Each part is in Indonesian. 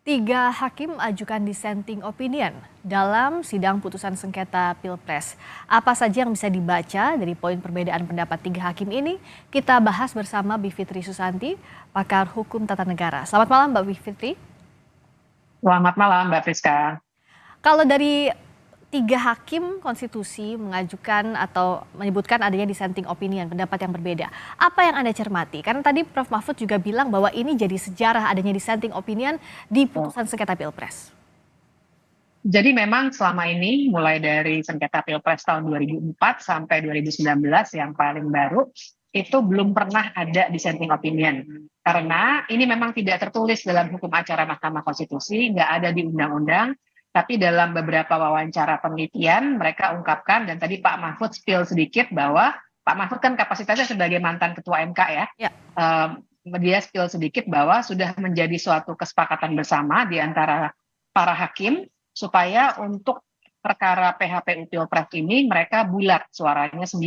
Tiga hakim ajukan dissenting opinion dalam sidang putusan sengketa Pilpres. Apa saja yang bisa dibaca dari poin perbedaan pendapat tiga hakim ini? Kita bahas bersama Bivitri Susanti, pakar hukum tata negara. Selamat malam Mbak Bivitri. Selamat malam, Mbak Friska. Kalau dari tiga hakim konstitusi mengajukan atau menyebutkan adanya dissenting opinion, pendapat yang berbeda. Apa yang Anda cermati? Karena tadi Prof. Mahfud juga bilang bahwa ini jadi sejarah adanya dissenting opinion di putusan sengketa Pilpres. Jadi memang selama ini mulai dari sengketa Pilpres tahun 2004 sampai 2019 yang paling baru itu belum pernah ada dissenting opinion. Karena ini memang tidak tertulis dalam hukum acara Mahkamah Konstitusi, nggak ada di undang-undang, tapi dalam beberapa wawancara penelitian mereka ungkapkan, dan tadi Pak Mahfud spill sedikit bahwa Pak Mahfud kan kapasitasnya sebagai mantan ketua MK ya. Ya. Dia spill sedikit bahwa sudah menjadi suatu kesepakatan bersama di antara para hakim supaya untuk perkara PHPU Pilpres ini mereka bulat suaranya 9.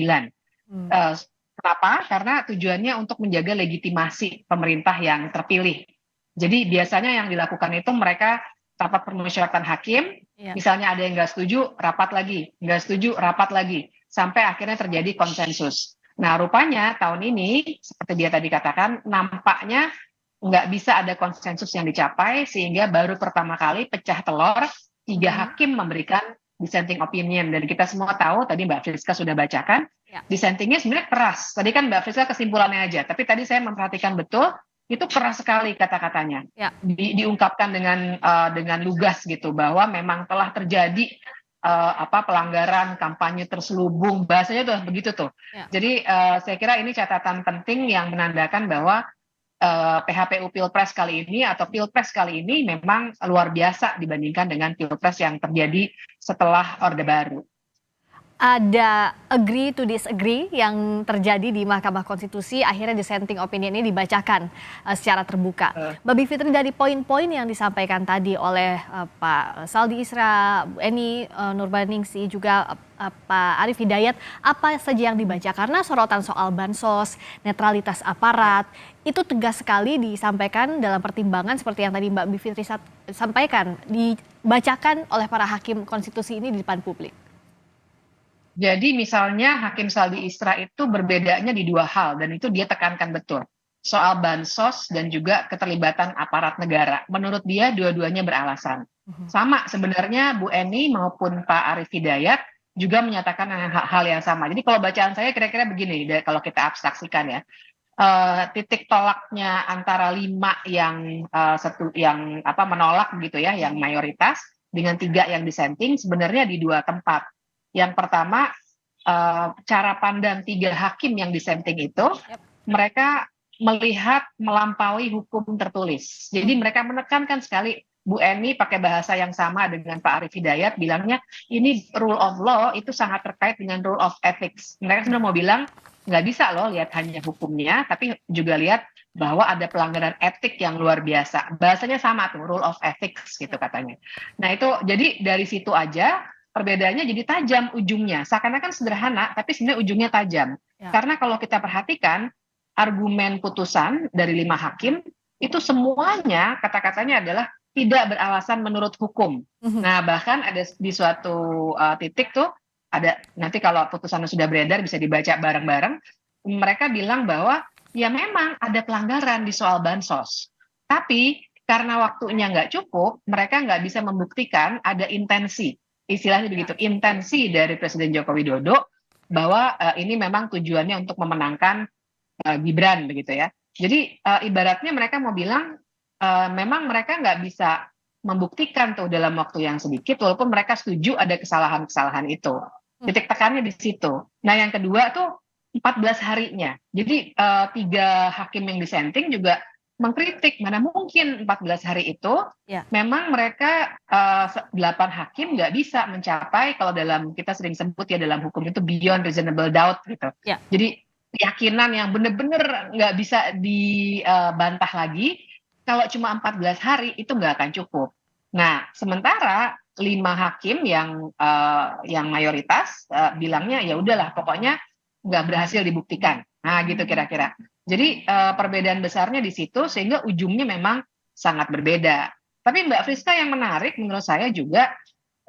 Kenapa? Karena tujuannya untuk menjaga legitimasi pemerintah yang terpilih. Jadi biasanya yang dilakukan itu mereka rapat permusyawaratan hakim, misalnya ada yang nggak setuju, rapat lagi, nggak setuju, rapat lagi, sampai akhirnya terjadi konsensus. Nah, rupanya tahun ini, seperti dia tadi katakan, nampaknya nggak bisa ada konsensus yang dicapai, sehingga baru pertama kali pecah telur, tiga hakim memberikan dissenting opinion. Dan kita semua tahu, tadi Mbak Friska sudah bacakan, dissentingnya sebenarnya keras. Tadi kan Mbak Friska kesimpulannya aja, tapi tadi saya memperhatikan betul, itu keras sekali kata-katanya. Diungkapkan dengan lugas gitu, bahwa memang telah terjadi pelanggaran kampanye terselubung, bahasanya udah begitu tuh. Jadi saya kira ini catatan penting yang menandakan bahwa PHPU Pilpres kali ini atau Pilpres kali ini memang luar biasa dibandingkan dengan Pilpres yang terjadi setelah Orde Baru. Ada agree to disagree yang terjadi di Mahkamah Konstitusi, akhirnya dissenting opinion ini dibacakan secara terbuka. Mbak Bivitri, dari poin-poin yang disampaikan tadi oleh Pak Saldi Isra, Bu Eni Nurbaningsi, juga Pak Arief Hidayat, apa saja yang dibaca? Karena sorotan soal bansos, netralitas aparat, itu tegas sekali disampaikan dalam pertimbangan seperti yang tadi Mbak Bivitri sampaikan, dibacakan oleh para hakim konstitusi ini di depan publik. Jadi misalnya Hakim Saldi Isra itu berbedanya di dua hal, dan itu dia tekankan betul. Soal bansos dan juga keterlibatan aparat negara. Menurut dia dua-duanya beralasan. Sama sebenarnya Bu Eni maupun Pak Arief Hidayat juga menyatakan hal yang sama. Jadi kalau bacaan saya kira-kira begini, kalau kita abstraksikan ya. Titik tolaknya antara 5 yang menolak gitu ya, yang mayoritas, dengan 3 yang dissenting sebenarnya di dua tempat. Yang pertama, cara pandang 3 hakim yang dissenting itu, mereka melihat melampaui hukum tertulis. Jadi mereka menekankan sekali, Bu Eni pakai bahasa yang sama dengan Pak Arief Hidayat, bilangnya ini rule of law itu sangat terkait dengan rule of ethics. Mereka sudah mau bilang, nggak bisa loh lihat hanya hukumnya, tapi juga lihat bahwa ada pelanggaran etik yang luar biasa. Bahasanya sama tuh, rule of ethics gitu katanya. Nah itu, jadi dari situ aja, perbedaannya jadi tajam ujungnya. Seakan-akan sederhana, tapi sebenarnya ujungnya tajam. Karena kalau kita perhatikan, argumen putusan dari 5 hakim, itu semuanya kata-katanya adalah tidak beralasan menurut hukum. Nah, bahkan ada di suatu titik tuh, ada nanti kalau putusannya sudah beredar bisa dibaca bareng-bareng, mereka bilang bahwa ya memang ada pelanggaran di soal bansos. Tapi karena waktunya nggak cukup, mereka nggak bisa membuktikan ada intensi. Istilahnya begitu, intensi dari Presiden Joko Widodo bahwa ini memang tujuannya untuk memenangkan Gibran begitu ya. Jadi ibaratnya mereka mau bilang memang mereka nggak bisa membuktikan tuh dalam waktu yang sedikit, walaupun mereka setuju ada kesalahan-kesalahan itu. Titik tekannya di situ. Nah yang kedua tuh 14 harinya. Jadi 3 hakim yang dissenting juga mengkritik, mana mungkin 14 hari itu memang mereka 8 hakim nggak bisa mencapai, kalau dalam kita sering sebut ya dalam hukum itu beyond reasonable doubt gitu. Jadi keyakinan yang benar-benar nggak bisa dibantah lagi, kalau cuma 14 hari itu nggak akan cukup. Nah sementara 5 hakim yang mayoritas bilangnya ya udahlah pokoknya nggak berhasil dibuktikan. Nah gitu kira-kira. Jadi perbedaan besarnya di situ, sehingga ujungnya memang sangat berbeda. Tapi Mbak Friska, yang menarik menurut saya juga,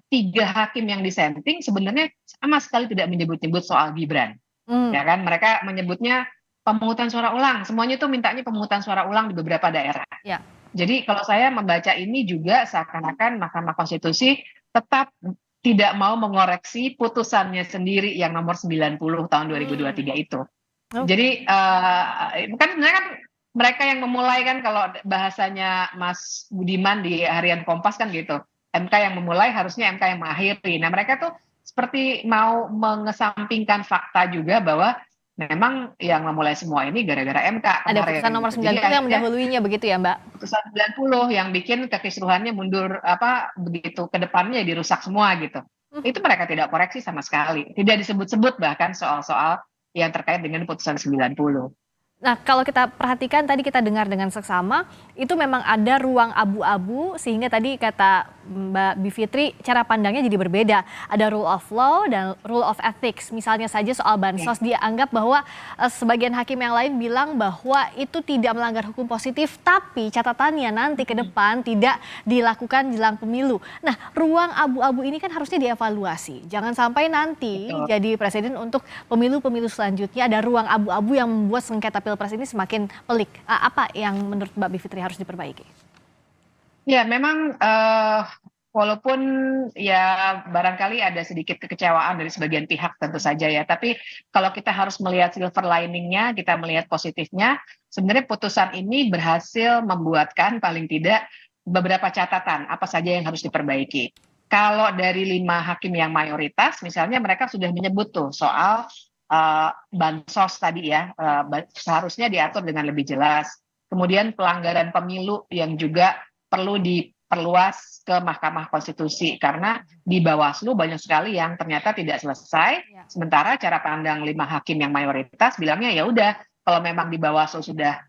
3 hakim yang dissenting sebenarnya sama sekali tidak menyebut-nyebut soal Gibran, Hmm, ya kan? Mereka menyebutnya pemungutan suara ulang, semuanya itu mintanya pemungutan suara ulang di beberapa daerah. ya. Jadi kalau saya membaca ini juga seakan-akan Mahkamah Konstitusi tetap tidak mau mengoreksi putusannya sendiri yang nomor 90 tahun 2023 Hmm, itu. oke. Jadi kan sebenarnya kan mereka yang memulai, kan kalau bahasanya Mas Budiman di Harian Kompas kan gitu. MK yang memulai, harusnya MK yang mengakhiri. Nah, mereka tuh seperti mau mengesampingkan fakta juga bahwa memang yang memulai semua ini gara-gara MK Ada putusan kemarin nomor gitu. Jadi 90 yang akhirnya mendahuluinya begitu ya, Mbak? putusan 90 yang bikin kekisruhannya mundur apa begitu ke depannya dirusak semua gitu. Itu mereka tidak koreksi sama sekali. Tidak disebut-sebut bahkan soal-soal yang terkait dengan putusan 90. Nah, kalau kita perhatikan tadi kita dengar dengan seksama, itu memang ada ruang abu-abu sehingga tadi kata Mbak Bivitri cara pandangnya jadi berbeda. Ada rule of law dan rule of ethics. Misalnya saja soal Ya, bansos dia anggap bahwa sebagian hakim yang lain bilang bahwa itu tidak melanggar hukum positif, tapi catatannya nanti ke depan tidak dilakukan jelang pemilu. Nah, ruang abu-abu ini kan harusnya dievaluasi. Jangan sampai nanti betul. jadi presiden untuk pemilu-pemilu selanjutnya ada ruang abu-abu yang membuat sengketa pilpres ini semakin pelik. Apa yang menurut Mbak Bivitri harus diperbaiki? Ya, memang walaupun ya barangkali ada sedikit kekecewaan dari sebagian pihak tentu saja ya, tapi kalau kita harus melihat silver liningnya, kita melihat positifnya, sebenarnya putusan ini berhasil membuatkan paling tidak beberapa catatan apa saja yang harus diperbaiki. Kalau dari 5 hakim yang mayoritas, misalnya mereka sudah menyebut tuh soal bansos tadi ya, Ya. seharusnya diatur dengan lebih jelas. Kemudian pelanggaran pemilu yang juga perlu diperluas ke Mahkamah Konstitusi karena di Bawaslu banyak sekali yang ternyata tidak selesai. Ya. Sementara cara pandang 5 hakim yang mayoritas bilangnya ya udah, kalau memang di Bawaslu sudah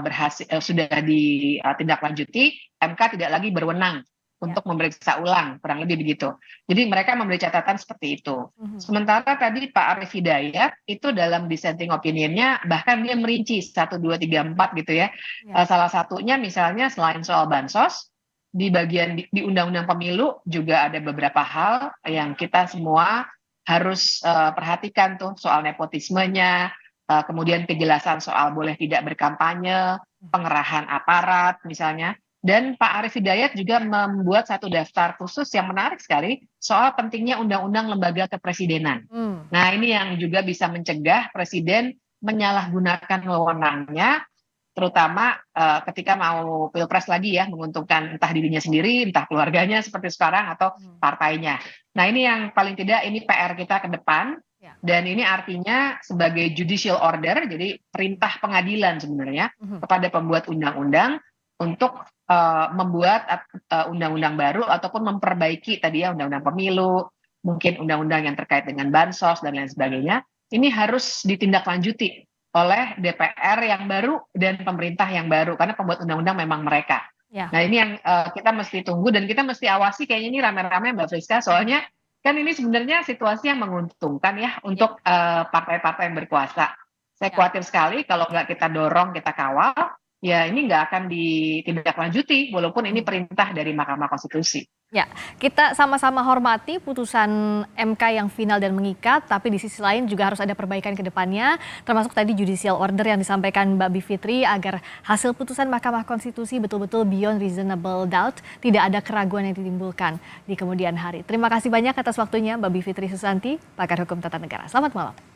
berhasil, sudah ditindaklanjuti, MK tidak lagi berwenang Ya. untuk memeriksa ulang, kurang lebih begitu. Jadi mereka memberi catatan seperti itu. Mhm. Sementara tadi Pak Arief Hidayat itu dalam dissenting opinion-nya bahkan dia merinci 1, 2, 3, 4 gitu ya. Ya. Salah satunya misalnya selain soal bansos, di bagian di Undang-Undang Pemilu juga ada beberapa hal yang kita semua harus perhatikan tuh, soal nepotismenya, kemudian kejelasan soal boleh tidak berkampanye, pengerahan aparat misalnya. Dan Pak Arief Hidayat juga membuat satu daftar khusus yang menarik sekali soal pentingnya undang-undang lembaga kepresidenan. Hmm. Nah, ini yang juga bisa mencegah presiden menyalahgunakan wewenangnya, terutama ketika mau pilpres lagi ya, menguntungkan entah dirinya sendiri, entah keluarganya seperti sekarang, atau Hmm. partainya. Nah, ini yang paling tidak ini PR kita ke depan, Ya. dan ini artinya sebagai judicial order, jadi perintah pengadilan sebenarnya Mhm. kepada pembuat undang-undang untuk membuat undang-undang baru ataupun memperbaiki tadi ya undang-undang pemilu, mungkin undang-undang yang terkait dengan bansos dan lain sebagainya. Ini harus ditindaklanjuti oleh DPR yang baru dan pemerintah yang baru karena pembuat undang-undang memang mereka. Ya. Nah, ini yang kita mesti tunggu dan kita mesti awasi kayaknya ini rame-rame Mbak Friska, soalnya kan ini sebenarnya situasi yang menguntungkan ya Ya. untuk partai-partai yang berkuasa. Saya Ya. khawatir sekali kalau nggak kita dorong, kita kawal, ya ini nggak akan ditindaklanjuti walaupun ini Mhm. perintah dari Mahkamah Konstitusi. Ya, kita sama-sama hormati putusan MK yang final dan mengikat, tapi di sisi lain juga harus ada perbaikan ke depannya, termasuk tadi judicial order yang disampaikan Mbak Bivitri agar hasil putusan Mahkamah Konstitusi betul-betul beyond reasonable doubt, tidak ada keraguan yang ditimbulkan di kemudian hari. Terima kasih banyak atas waktunya Mbak Bivitri Susanti, pakar hukum tata negara. Selamat malam.